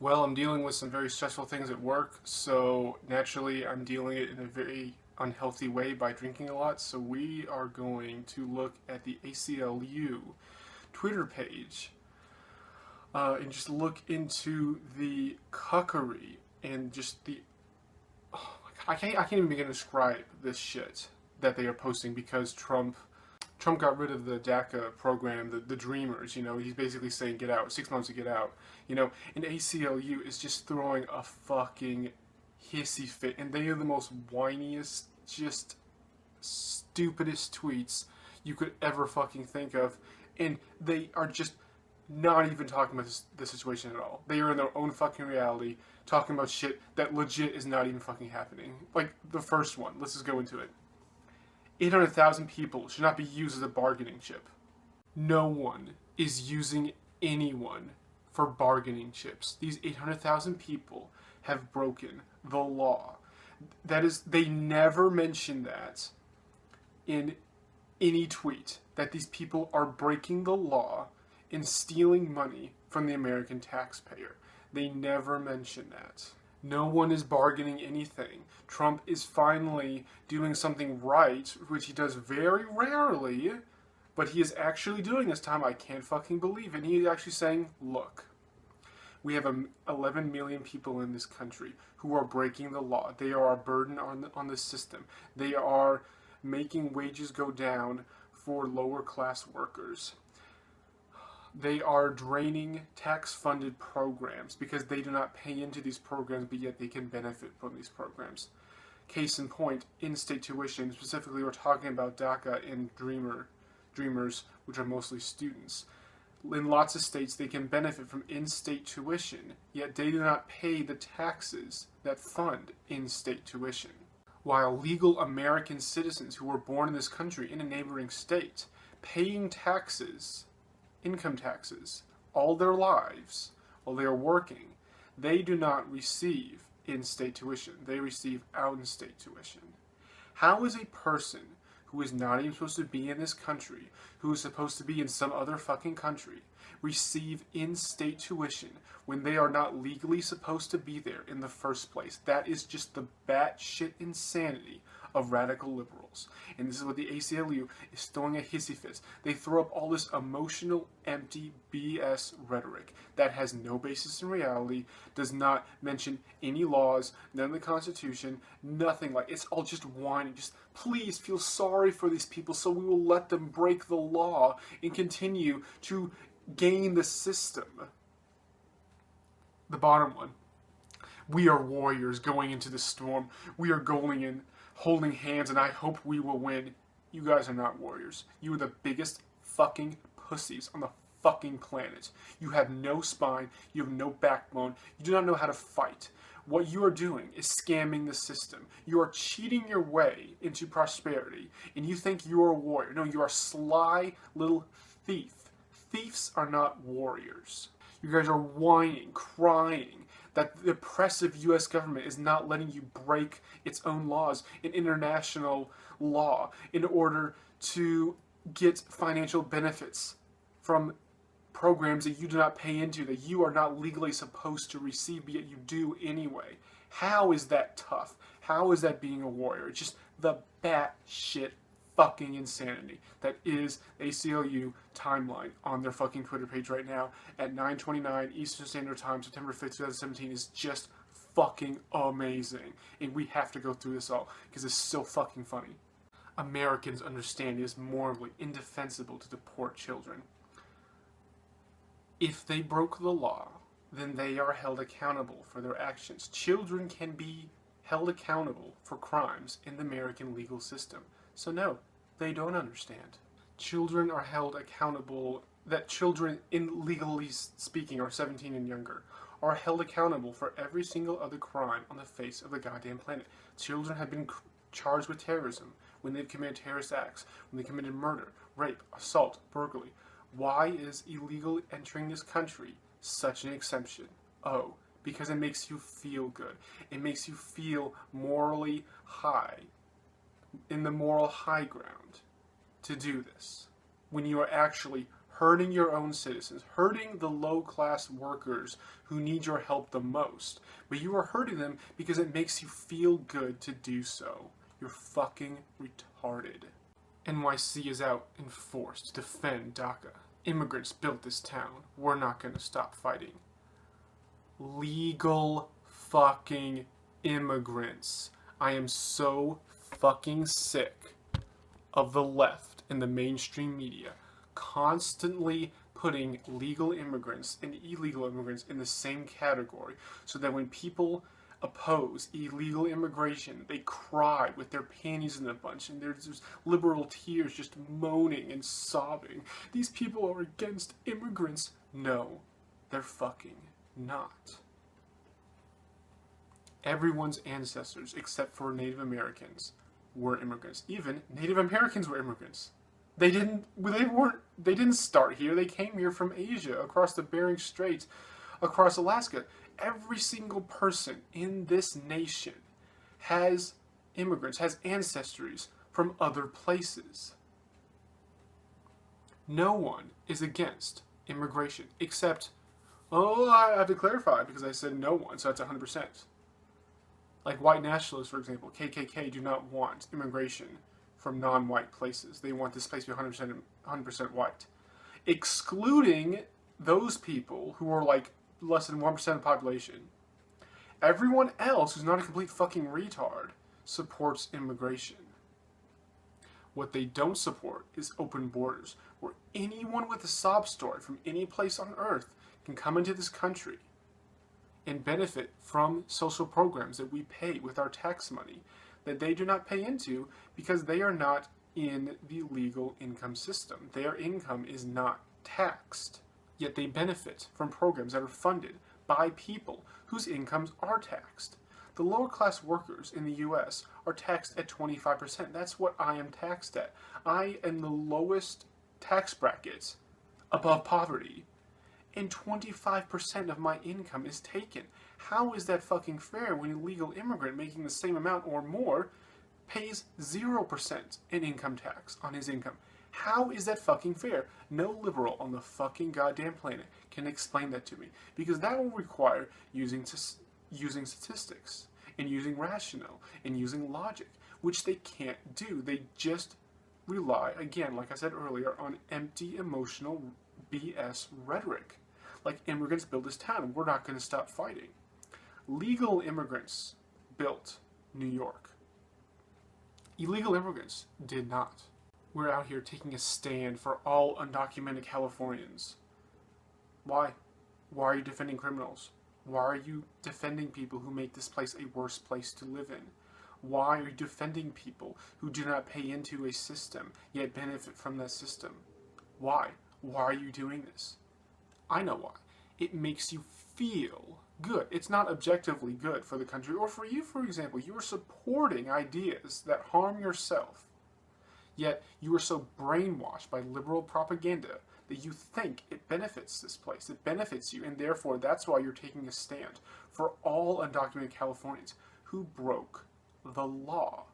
Well, I'm dealing with some very stressful things at work, so naturally I'm dealing it in a very unhealthy way by drinking a lot. So we are going to look at the ACLU Twitter page and just look into the cuckery and just the I can't even begin to describe this shit that they are posting because Trump got rid of the DACA program, the Dreamers. He's basically saying get out, 6 months to get out. And ACLU is just throwing a fucking hissy fit, and they are the most whiniest, just stupidest tweets you could ever fucking think of, and they are just not even talking about the situation at all. They are in their own fucking reality, talking about shit that legit is not even fucking happening. Like the first one, let's just go into it. 800,000 people should not be used as a bargaining chip. No one is using anyone for bargaining chips. These 800,000 people have broken the law. That is, they never mention that in any tweet, that these people are breaking the law and stealing money from the American taxpayer. They never mention that. No one is bargaining anything. Trump is finally doing something right, which he does very rarely, but he is actually doing this time. I can't fucking believe it. He is actually saying, look, we have 11 million people in this country who are breaking the law. They are a burden on the system. They are making wages go down for lower class workers. They are draining tax-funded programs because they do not pay into these programs, but yet they can benefit from these programs. Case in point, in-state tuition, specifically we're talking about DACA and Dreamers, which are mostly students. In lots of states, they can benefit from in-state tuition, yet they do not pay the taxes that fund in-state tuition. While legal American citizens who were born in this country in a neighboring state, paying taxes, income taxes, all their lives while they are working, they do not receive in-state tuition. They receive out-of-state tuition. How is a person who is not even supposed to be in this country, who is supposed to be in some other fucking country, receive in-state tuition when they are not legally supposed to be there in the first place? That is just the batshit insanity of radical liberals. And this is what the ACLU is throwing a hissy fit. They throw up all this emotional, empty BS rhetoric that has no basis in reality, does not mention any laws, none of the Constitution, nothing. Like, it's all just whining. Just please feel sorry for these people so we will let them break the law and continue to gain the system. The bottom one. We are warriors going into the storm. We are going in, holding hands, and I hope we will win. You guys are not warriors. You are the biggest fucking pussies on the fucking planet. You have no spine. You have no backbone. You do not know how to fight. What you are doing is scamming the system. You are cheating your way into prosperity, and you think you are a warrior. No, you are a sly little thief. Thieves are not warriors. You guys are whining, crying that the oppressive U.S. government is not letting you break its own laws in international law in order to get financial benefits from programs that you do not pay into, that you are not legally supposed to receive, but yet you do anyway. How is that tough? How is that being a warrior? It's just the batshit fucking insanity that is ACLU timeline on their fucking Twitter page right now at 9:29 Eastern Standard Time, September 5th, 2017 is just fucking amazing. And we have to go through this all because it's so fucking funny. Americans understand it is morally indefensible to deport children. If they broke the law, then they are held accountable for their actions. Children can be held accountable for crimes in the American legal system. So no, they don't understand. Children are held accountable, that children, in legally speaking, are 17 and younger, are held accountable for every single other crime on the face of the goddamn planet. Children have been charged with terrorism when they've committed terrorist acts, when they committed murder, rape, assault, burglary. Why is illegal entering this country such an exception? Oh, because it makes you feel good. It makes you feel morally high, in the moral high ground, to do this, when you are actually hurting your own citizens, hurting the low-class workers who need your help the most. But you are hurting them because it makes you feel good to do so. You're fucking retarded. NYC is out in force to defend DACA. Immigrants built this town. We're not gonna stop fighting. Legal fucking immigrants. I am so fucking sick of the left and the mainstream media constantly putting legal immigrants and illegal immigrants in the same category, so that when people oppose illegal immigration, they cry with their panties in a bunch, and there's liberal tears just moaning and sobbing. These people are against immigrants. No, they're fucking not. Everyone's ancestors, except for Native Americans, were immigrants. Even Native Americans were immigrants. They didn't start here. They came here from Asia, across the Bering Strait, across Alaska. Every single person in this nation has immigrants, has ancestries from other places. No one is against immigration, except, I have to clarify because I said no one, so that's 100%. Like white nationalists, for example, KKK, do not want immigration from non-white places. They want this place to be 100% white. Excluding those people who are like less than 1% of the population. Everyone else who's not a complete fucking retard supports immigration. What they don't support is open borders, where anyone with a sob story from any place on earth can come into this country and benefit from social programs that we pay with our tax money that they do not pay into because they are not in the legal income system. Their income is not taxed, yet they benefit from programs that are funded by people whose incomes are taxed. The lower class workers in the US are taxed at 25%. That's what I am taxed at. I am the lowest tax bracket above poverty, and 25% of my income is taken. How is that fucking fair when a legal immigrant making the same amount or more pays 0% in income tax on his income? How is that fucking fair? No liberal on the fucking goddamn planet can explain that to me, because that will require using statistics and using rationale and using logic, which they can't do. They just rely, again, like I said earlier, on empty emotional BS rhetoric. Like, immigrants build this town, we're not going to stop fighting. Legal immigrants built New York. Illegal immigrants did not. We're out here taking a stand for all undocumented Californians. Why? Why are you defending criminals? Why are you defending people who make this place a worse place to live in? Why are you defending people who do not pay into a system, yet benefit from that system? Why? Why are you doing this? I know why. It makes you feel good. It's not objectively good for the country or for you, for example. You are supporting ideas that harm yourself, yet you are so brainwashed by liberal propaganda that you think it benefits this place. It benefits you, and therefore that's why you're taking a stand for all undocumented Californians who broke the law.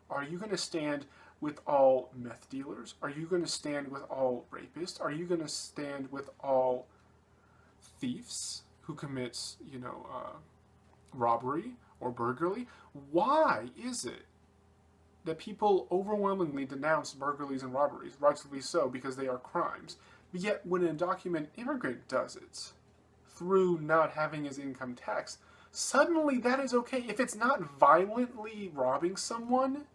Are you going to stand with all meth dealers? Are you going to stand with all rapists? Are you going to stand with all thieves who commits, robbery or burglary? Why is it that people overwhelmingly denounce burglaries and robberies, rightfully so, because they are crimes, but yet when an undocumented immigrant does it through not having his income taxed, suddenly that is okay? If it's not violently robbing someone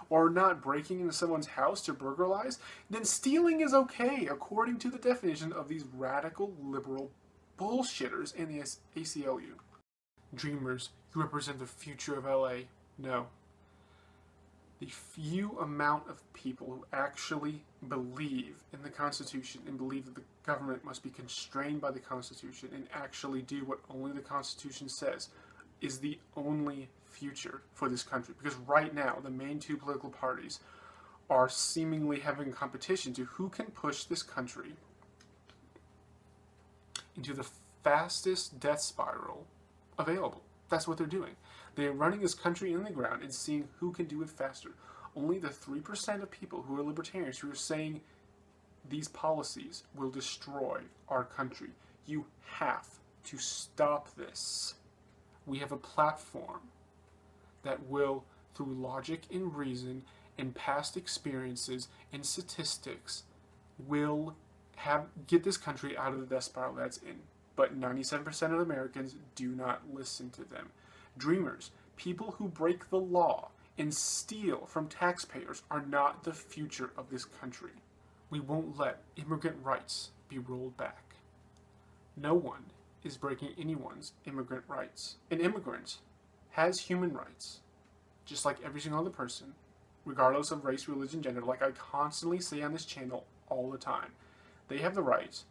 or not breaking into someone's house to burglarize, then stealing is okay according to the definition of these radical liberal bullshitters in the ACLU. Dreamers, you represent the future of LA. No. The few amount of people who actually believe in the Constitution and believe that the government must be constrained by the Constitution and actually do what only the Constitution says is the only future for this country. Because right now, the main two political parties are seemingly having competition to who can push this country into the fastest death spiral available. That's what they're doing. They're running this country in the ground and seeing who can do it faster. Only the 3% of people who are libertarians who are saying These policies will destroy our country. You have to stop this. We have a platform that will, through logic and reason and past experiences and statistics, will get this country out of the death spiral that's in. But 97% of Americans do not listen to them. Dreamers, people who break the law and steal from taxpayers, are not the future of this country. We won't let immigrant rights be rolled back. No one is breaking anyone's immigrant rights. An immigrant has human rights, just like every single other person, regardless of race, religion, gender, like I constantly say on this channel all the time. They have the right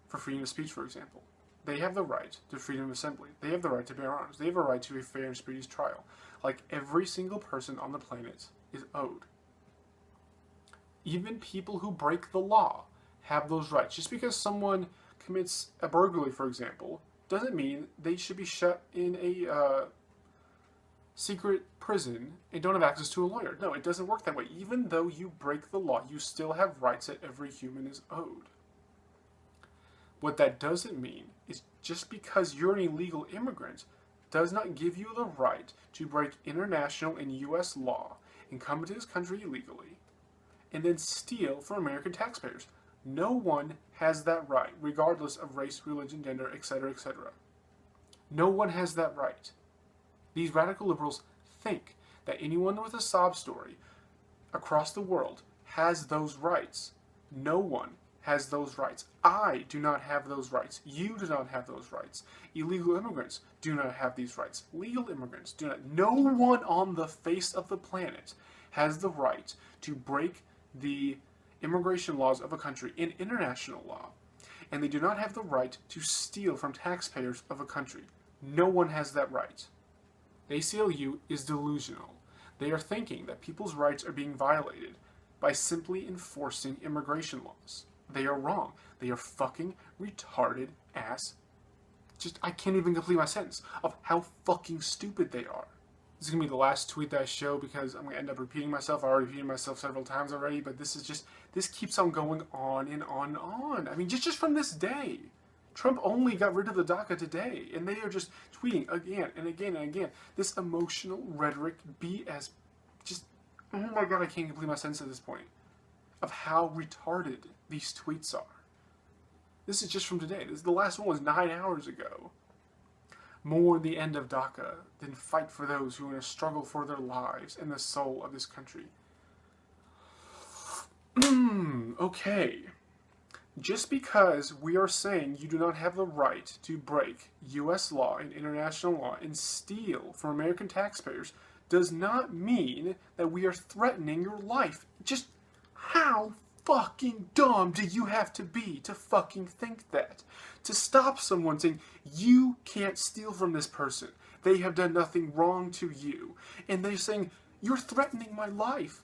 for freedom of speech, for example. They have the right to freedom of assembly. They have the right to bear arms. They have a right to a fair and speedy trial, like every single person on the planet is owed. Even people who break the law have those rights. Just because someone commits a burglary, for example, doesn't mean they should be shut in a secret prison and don't have access to a lawyer. No, it doesn't work that way. Even though you break the law, you still have rights that every human is owed. What that doesn't mean is just because you're an illegal immigrant does not give you the right to break international and U.S. law and come into this country illegally and then steal from American taxpayers. No one has that right, regardless of race, religion, gender, etc., etc. No one has that right. These radical liberals think that anyone with a sob story across the world has those rights. No one has those rights. I do not have those rights. You do not have those rights. Illegal immigrants do not have these rights. Legal immigrants do not. No one on the face of the planet has the right to break the immigration laws of a country in international law. And they do not have the right to steal from taxpayers of a country. No one has that right. The ACLU is delusional. They are thinking that people's rights are being violated by simply enforcing immigration laws. They are wrong. They are fucking retarded ass. I can't even complete my sentence of how fucking stupid they are. This is going to be the last tweet that I show because I'm going to end up repeating myself. I already repeated myself several times already, but this keeps on going on and on and on. I mean, just from this day. Trump only got rid of the DACA today, and they are just tweeting again and again and again. This emotional rhetoric BS, oh my god, I can't complete my sentence at this point, of how retarded these tweets are. This is just from today. The last one was 9 hours ago. More the end of DACA than fight for those who are in a struggle for their lives and the soul of this country. Okay. Just because we are saying you do not have the right to break U.S. law and international law and steal from American taxpayers does not mean that we are threatening your life. Just how fucking dumb do you have to be to fucking think that? To stop someone saying, you can't steal from this person. They have done nothing wrong to you. And they're saying, you're threatening my life.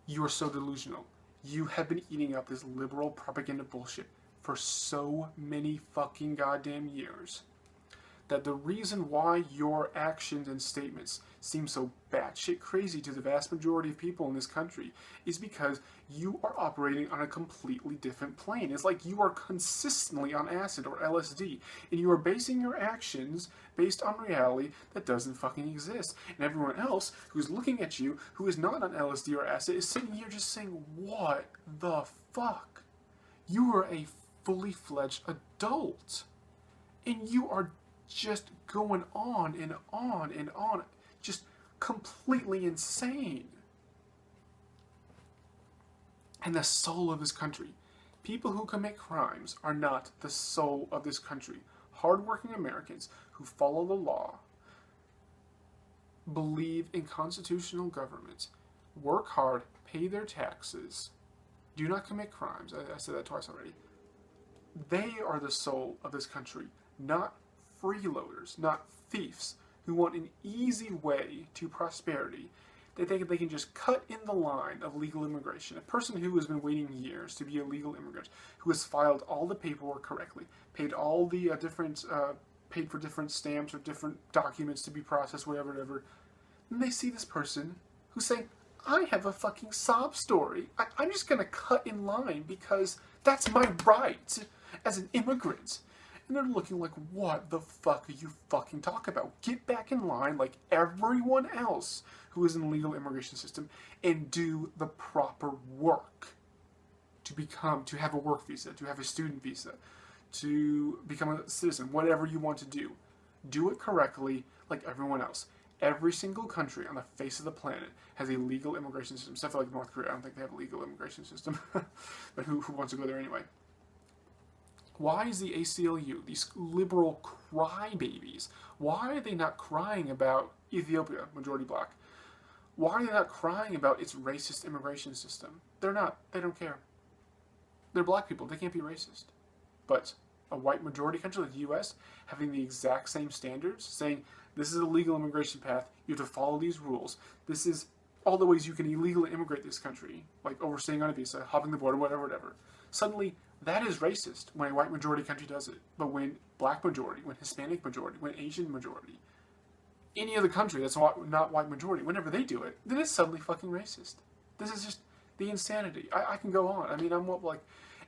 You are so delusional. You have been eating up this liberal propaganda bullshit for so many fucking goddamn years that the reason why your actions and statements seem so batshit crazy to the vast majority of people in this country is because you are operating on a completely different plane. It's like you are consistently on acid or LSD, and you are basing your actions based on reality that doesn't fucking exist. And everyone else who's looking at you, who is not on LSD or acid, is sitting here just saying, what the fuck? You are a fully fledged adult, and you are just going on and on and on, just completely insane. And the soul of this country. People who commit crimes are not the soul of this country. Hardworking Americans who follow the law, believe in constitutional government, work hard, pay their taxes, do not commit crimes. I said that twice already. They are the soul of this country, not freeloaders, not thieves, who want an easy way to prosperity. They think they can just cut in the line of legal immigration. A person who has been waiting years to be a legal immigrant, who has filed all the paperwork correctly, paid all the paid for different stamps or different documents to be processed, whatever. And they see this person who's saying, I have a fucking sob story. I'm just gonna cut in line because that's my right as an immigrant. And they're looking like, what the fuck are you fucking talking about? Get back in line like everyone else who is in the legal immigration system and do the proper work to have a work visa, to have a student visa, to become a citizen, whatever you want to do. Do it correctly like everyone else. Every single country on the face of the planet has a legal immigration system, except for like North Korea. I don't think they have a legal immigration system. But who wants to go there anyway? Why is the ACLU, these liberal crybabies, why are they not crying about Ethiopia, majority black? Why are they not crying about its racist immigration system? They're not. They don't care. They're black people. They can't be racist. But a white majority country like the U.S. having the exact same standards, saying this is a legal immigration path, you have to follow these rules, this is all the ways you can illegally immigrate this country, like overstaying on a visa, hopping the border, whatever. Suddenly, that is racist when a white majority country does it. But when black majority, when Hispanic majority, when Asian majority, any other country that's not white majority, whenever they do it, then it's suddenly fucking racist. This is just the insanity. I can go on. I mean, I'm like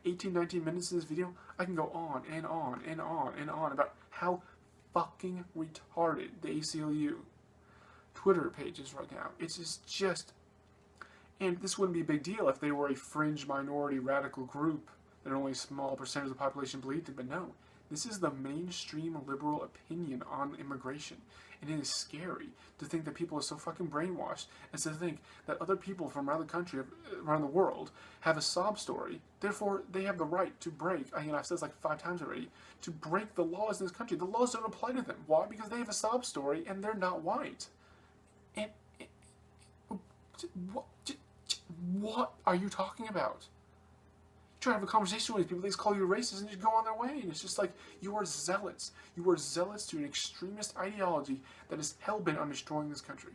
18, 19 minutes in this video. I can go on and on and on and on about how fucking retarded the ACLU Twitter page is right now. It's just, and this wouldn't be a big deal if they were a fringe minority radical group that only a small percentage of the population believed in, but no. This is the mainstream liberal opinion on immigration. And it is scary to think that people are so fucking brainwashed and to think that other people from around the country, around the world, have a sob story. Therefore, they have the right to break, I've said this like 5 times already, to break the laws in this country. The laws don't apply to them. Why? Because they have a sob story and they're not white. And what are you talking about? Try to have a conversation with these people, they just call you racist and just go on their way. And it's just like, you are zealots. You are zealots to an extremist ideology that is hell-bent on destroying this country.